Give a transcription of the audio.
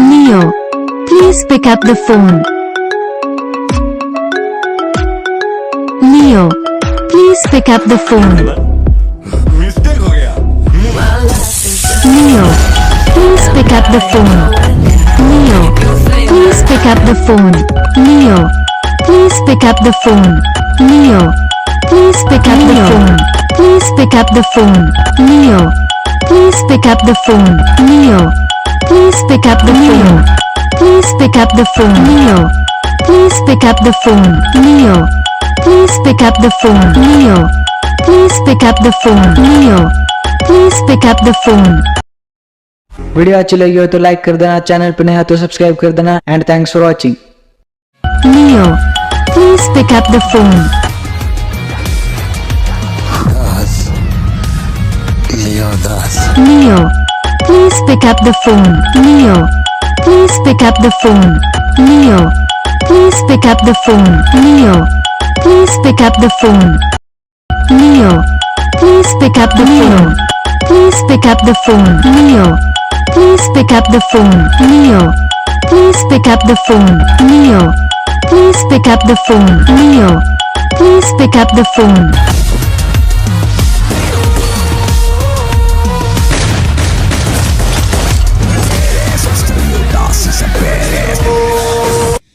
Leo, please pick up the phone. Leo, please pick up the phone. Mistake हो गया। Leo, please pick up the phone. Leo, please pick up the phone. Leo, please pick up the phone. Leo, please pick up the phone. Please pick up the phone. Leo, please pick up the phone. Leo, please pick up the phone. Please pick up the phone. Leo, please pick up the phone. Leo, please pick up the phone. Leo, please pick up the phone. Leo, please pick up the phone. Video अच्छी लगी हो तो like कर देना, channel पर नया हो तो सब्सक्राइब कर देना and thanks for watching. Leo, please pick up the phone. Leo, please pick up the phone. Leo, please pick up the phone. Leo, please pick up the phone. Leo, please pick up the phone. Leo, please pick up the phone. Please pick up the phone. Leo, please pick up the phone. Leo, please pick up the phone. Leo, please pick up the phone. Leo, please pick up the phone.